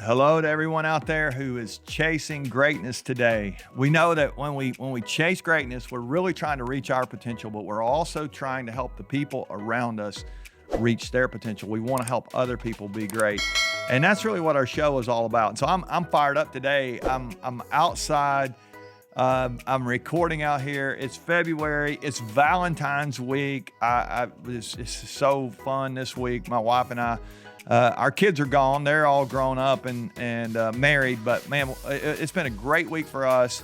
Hello to everyone out there who is chasing greatness today. We know that when we chase greatness, we're really trying to reach our potential, but we're also trying to help the people around us reach their potential. We want to help other people be great. And that's really what our show is all about. And so I'm fired up today. I'm outside. I'm recording out here. It's February. It's Valentine's week. It's so fun this week. My wife and I, our kids are gone. They're all grown up and married. But man, it's been a great week for us.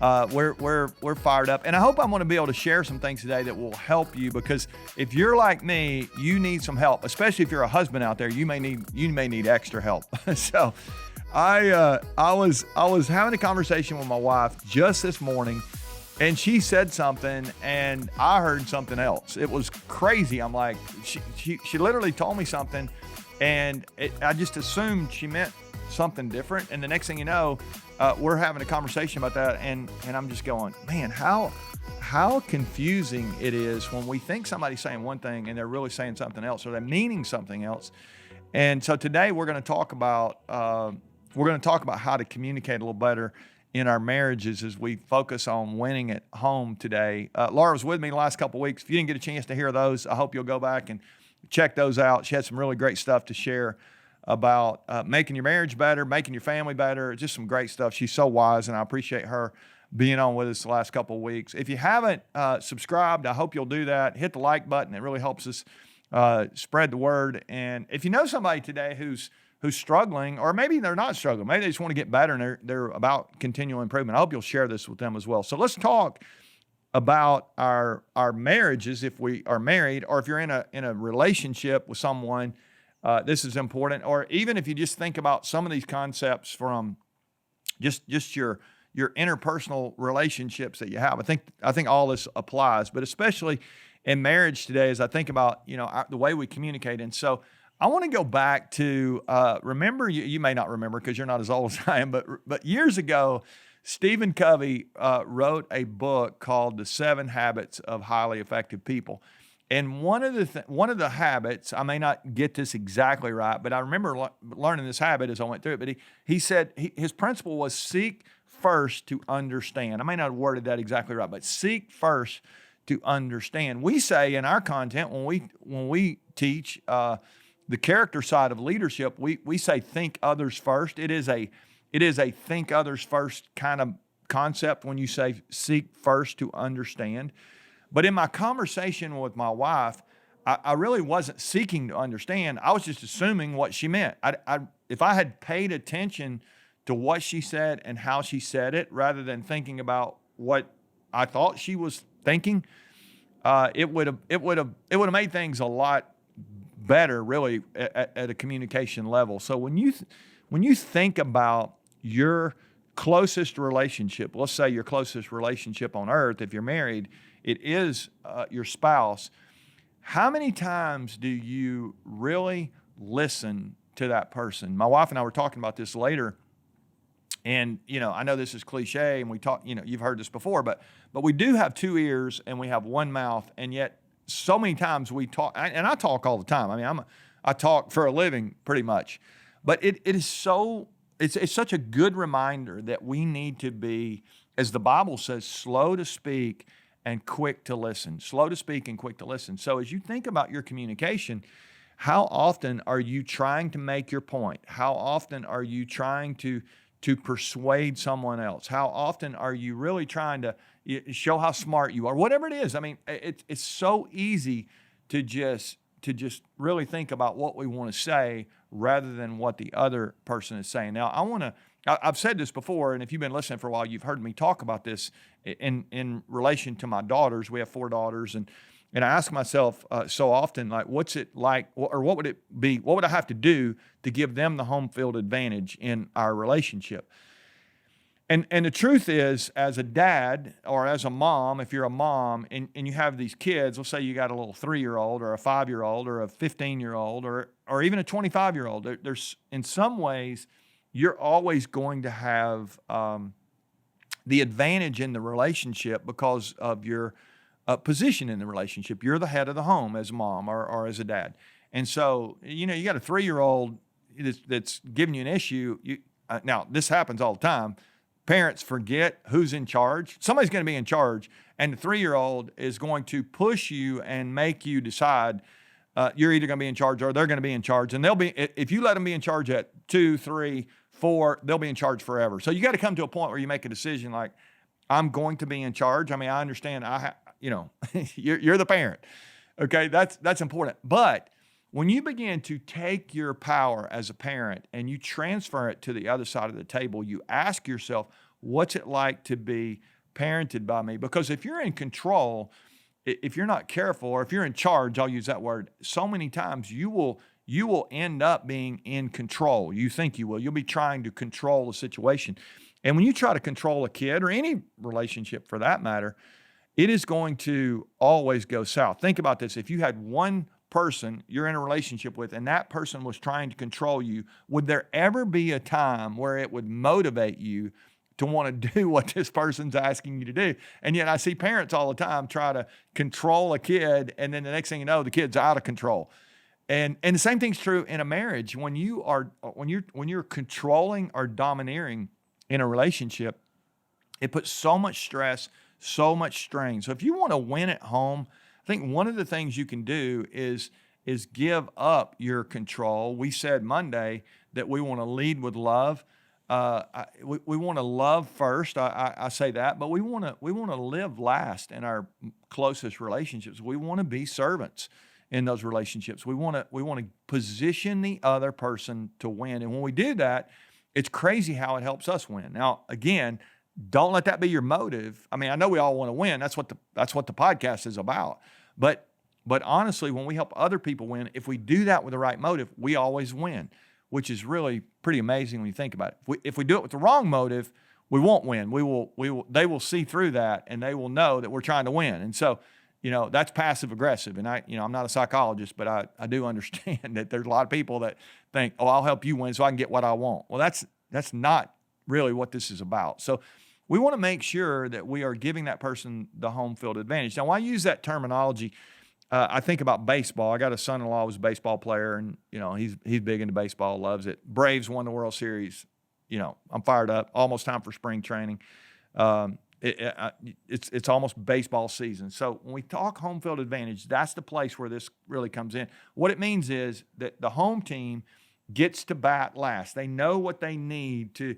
We're fired up, and I hope I'm going to be able to share some things today that will help you. Because if you're like me, you need some help. Especially if you're a husband out there, you may need extra help. So, I was having a conversation with my wife just this morning, and she said something, and I heard something else. It was crazy. I'm like, she literally told me something, and I just assumed she meant something different. And the next thing you know, we're having a conversation about that, and I'm just going, man, how confusing it is when we think somebody's saying one thing and they're really saying something else, or they're meaning something else. And so today we're going to talk about how to communicate a little better in our marriages as we focus on winning at home today. Laura was with me the last couple of weeks. If you didn't get a chance to hear those, I hope you'll go back and check those out. She had some really great stuff to share about making your marriage better, making your family better, just some great stuff. She's so wise, and I appreciate her being on with us the last couple of weeks. If you haven't subscribed, I hope you'll do that. Hit the like button. It really helps us spread the word. And if you know somebody today who's struggling, or maybe they're not struggling, maybe they just want to get better and they're about continual improvement, I hope you'll share this with them as well. So let's talk about our marriages if we are married, or if you're in a relationship with someone. This is important. Or even if you just think about some of these concepts from just your interpersonal relationships that you have. I think all this applies, but especially in marriage today, as I think about the way we communicate. And so I want to go back to remember. You may not remember because you're not as old as I am, but years ago, Stephen Covey wrote a book called The 7 Habits of Highly Effective People. And one of the habits, I may not get this exactly right, but I remember learning this habit as I went through it. But he said his principle was seek first to understand. I may not have worded that exactly right, but seek first to understand. We say in our content when we teach the character side of leadership, we say think others first. It is a think others first kind of concept when you say seek first to understand. But in my conversation with my wife, I really wasn't seeking to understand. I was just assuming what she meant. If I had paid attention to what she said and how she said it, rather than thinking about what I thought she was thinking, it would have made things a lot better, really, at a communication level. So when you think about your closest relationship, let's say your closest relationship on earth, if you're married, it is your spouse. How many times do you really listen to that person? My wife and I were talking about this later, and I know this is cliche, and we talk. You've heard this before, but we do have 2 ears and we have 1 mouth, and yet so many times we talk, and I talk all the time. I mean, I talk for a living pretty much, but it is so. It's such a good reminder that we need to be, as the Bible says, slow to speak and quick to listen. Slow to speak and quick to listen. So as you think about your communication, how often are you trying to make your point? How often are you trying to persuade someone else? How often are you really trying to show how smart you are? Whatever it is. I mean, it's so easy to just really think about what we want to say rather than what the other person is saying. Now, I've said this before, and if you've been listening for a while, you've heard me talk about this in relation to my daughters. We have 4 daughters, and I ask myself so often, like, what's it like, or what would it be? What would I have to do to give them the home field advantage in our relationship? And the truth is, as a dad or as a mom, if you're a mom and you have these kids, let's say you got a little 3-year-old or a 5-year-old or a 15-year-old or even a 25-year-old, there's in some ways you're always going to have the advantage in the relationship because of your position in the relationship. You're the head of the home as a mom or as a dad. And so, you got a 3-year-old, that's giving you an issue, now this happens all the time. Parents forget who's in charge. Somebody's going to be in charge, and the 3-year-old is going to push you and make you decide you're either going to be in charge or they're going to be in charge. And if you let them be in charge at 2, 3, 4, they'll be in charge forever. So you got to come to a point where you make a decision like, I'm going to be in charge. I mean, I understand. You're the parent. Okay, that's important. But when you begin to take your power as a parent and you transfer it to the other side of the table, you ask yourself, what's it like to be parented by me? Because if you're in control, if you're not careful, or if you're in charge, I'll use that word, so many times you will end up being in control. You think you will. You'll be trying to control the situation. And when you try to control a kid, or any relationship for that matter, it is going to always go south. Think about this. If you had one person you're in a relationship with and that person was trying to control you, would there ever be a time where it would motivate you to want to do what this person's asking you to do? And yet I see parents all the time try to control a kid, and then the next thing you know, the kid's out of control. And the same thing's true in a marriage. When you're controlling or domineering in a relationship, it puts so much stress, so much strain. So if you want to win at home, I think one of the things you can do is give up your control. We said Monday that we want to lead with love. We want to love first. I say that, but we want to live last in our closest relationships. We want to be servants in those relationships. We want to position the other person to win, and when we do that, it's crazy how it helps us win. Now, again, don't let that be your motive. I mean, I know we all want to win. That's what the podcast is about. But honestly, when we help other people win, if we do that with the right motive, we always win, which is really pretty amazing when you think about it. If we do it with the wrong motive, we won't win. They will see through that, and they will know that we're trying to win. And so, that's passive aggressive. And I'm not a psychologist, but I do understand that there's a lot of people that think, oh, I'll help you win so I can get what I want. Well, that's not really what this is about. So we want to make sure that we are giving that person the home field advantage. Now, when I use that terminology, I think about baseball. I got a son-in-law who's a baseball player, and he's big into baseball, loves it. Braves won the World Series. I'm fired up. Almost time for spring training. It's almost baseball season. So when we talk home field advantage, that's the place where this really comes in. What it means is that the home team gets to bat last. They know what they need to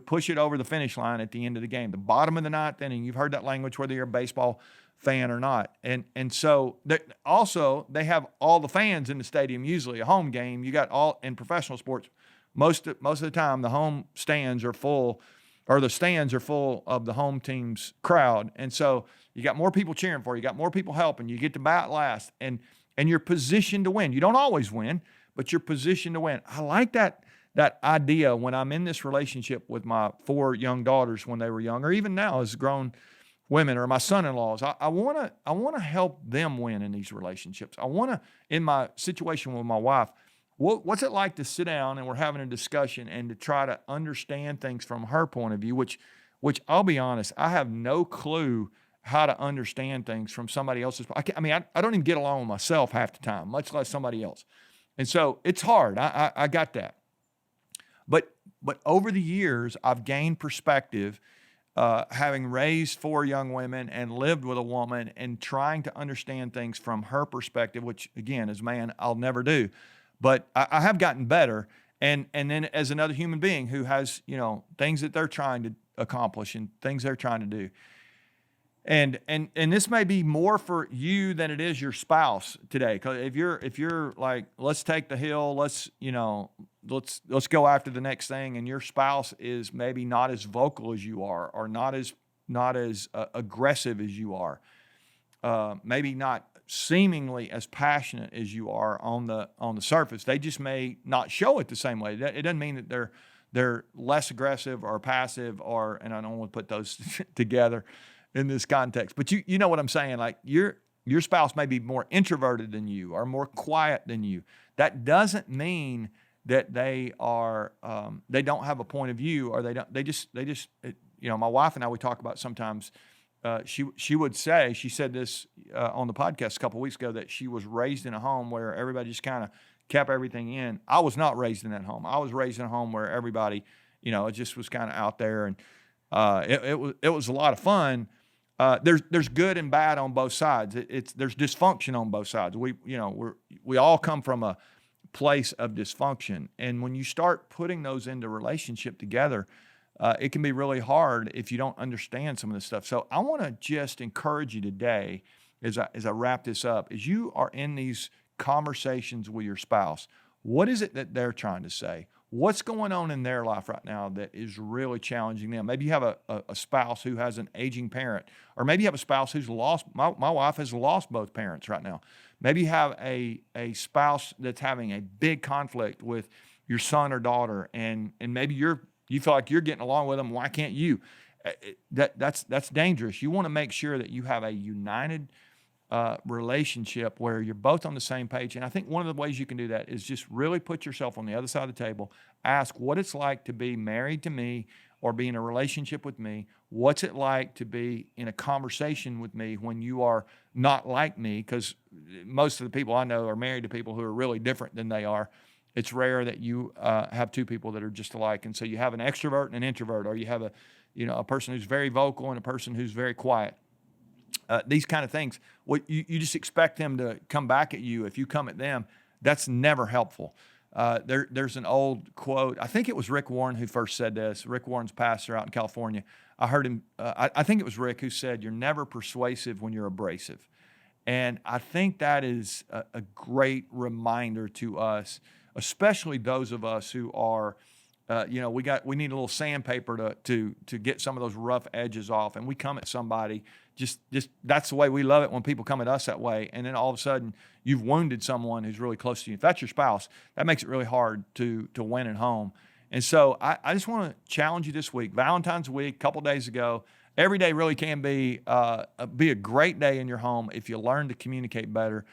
push it over the finish line at the end of the game. The bottom of the ninth inning, you've heard that language whether you're a baseball fan or not. And so also they have all the fans in the stadium. Usually a home game, you got all in professional sports. Most of the time the home stands are full, or the stands are full of the home team's crowd. And so you got more people cheering for you, got more people helping. You get to bat last, and you're positioned to win. You don't always win, but you're positioned to win. I like that idea when I'm in this relationship with my 4 young daughters when they were young, or even now as grown women, or my son-in-laws. I want to help them win in these relationships. I want to, in my situation with my wife, what's it like to sit down and we're having a discussion and to try to understand things from her point of view, which I'll be honest, I have no clue how to understand things from somebody else's. I don't even get along with myself half the time, much less somebody else. And so it's hard. I got that. But over the years, I've gained perspective, having raised 4 young women and lived with a woman and trying to understand things from her perspective, which again, as a man, I'll never do. But I have gotten better. And then as another human being who has, things that they're trying to accomplish and things they're trying to do. And this may be more for you than it is your spouse today. Because if you're like, let's take the hill, let's go after the next thing, and your spouse is maybe not as vocal as you are, or not as aggressive as you are, maybe not seemingly as passionate as you are on the surface. They just may not show it the same way. It doesn't mean that they're less aggressive or passive, and I don't want to put those together in this context, but you know what I'm saying? Like your spouse may be more introverted than you or more quiet than you. That doesn't mean that they are they don't have a point of view, or they just my wife and I, we talk about sometimes. She said this on the podcast a couple of weeks ago, that she was raised in a home where everybody just kind of kept everything in. I was not raised in that home. I was raised in a home where everybody, it just was kind of out there, and it was a lot of fun. There's good and bad on both sides. There's dysfunction on both sides. We all come from a place of dysfunction, and when you start putting those into relationship together, it can be really hard if you don't understand some of this stuff. So I want to just encourage you today, as I wrap this up, as you are in these conversations with your spouse, what is it that they're trying to say? What's going on in their life right now that is really challenging them? Maybe you have a spouse who has an aging parent, or maybe you have a spouse who's lost. My wife has lost both parents right now. Maybe you have a spouse that's having a big conflict with your son or daughter, and maybe you feel like you're getting along with them. Why can't you? That's dangerous. You want to make sure that you have a united relationship where you're both on the same page. And I think one of the ways you can do that is just really put yourself on the other side of the table. Ask what it's like to be married to me or be in a relationship with me. What's it like to be in a conversation with me when you are not like me? Because most of the people I know are married to people who are really different than they are. It's rare that you have two people that are just alike. And so you have an extrovert and an introvert, or you have a person who's very vocal and a person who's very quiet. These kind of things, you just expect them to come back at you if you come at them. That's never helpful. There's an old quote. I think it was Rick Warren who first said this. Rick Warren's pastor out in California. I heard him. I think it was Rick who said, "You're never persuasive when you're abrasive." And I think that is a great reminder to us, especially those of us who are, we need a little sandpaper to get some of those rough edges off, and we come at somebody. Just that's the way we love it when people come at us that way. And then all of a sudden you've wounded someone who's really close to you. If that's your spouse, that makes it really hard to win at home. And so I just want to challenge you this week. Valentine's week, a couple days ago, every day really can be a great day in your home if you learn to communicate better.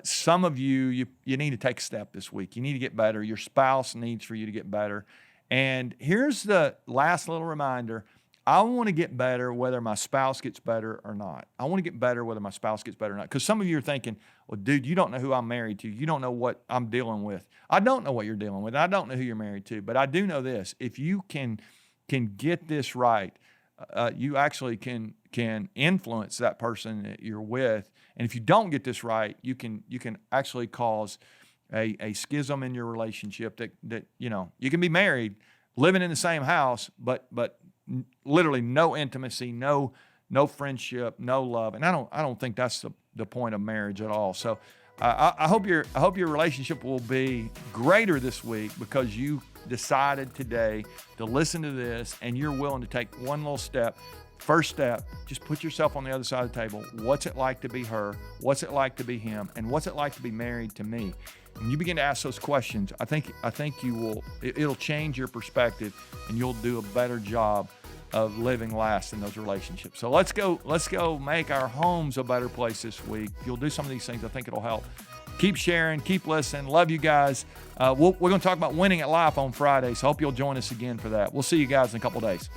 Some of you need to take a step this week. You need to get better. Your spouse needs for you to get better. And here's the last little reminder. I want to get better whether my spouse gets better or not. I want to get better whether my spouse gets better or not. Because some of you are thinking, well, dude, you don't know who I'm married to. You don't know what I'm dealing with. I don't know what you're dealing with. I don't know who you're married to. But I do know this. If you can get this right, you actually can influence that person that you're with. And if you don't get this right, you can actually cause a schism in your relationship that you can be married, living in the same house, but literally no intimacy, no friendship, no love. And I don't think that's the point of marriage at all. So I hope your relationship will be greater this week because you decided today to listen to this and you're willing to take one little step. First step, just put yourself on the other side of the table. What's it like to be her? What's it like to be him? And what's it like to be married to me? When you begin to ask those questions, I think it'll change your perspective and you'll do a better job of living last in those relationships. So let's go make our homes a better place this week. If you'll do some of these things, I think it'll help. Keep sharing, keep listening. Love you guys. We're going to talk about winning at life on Friday, so hope you'll join us again for that. We'll see you guys in a couple days.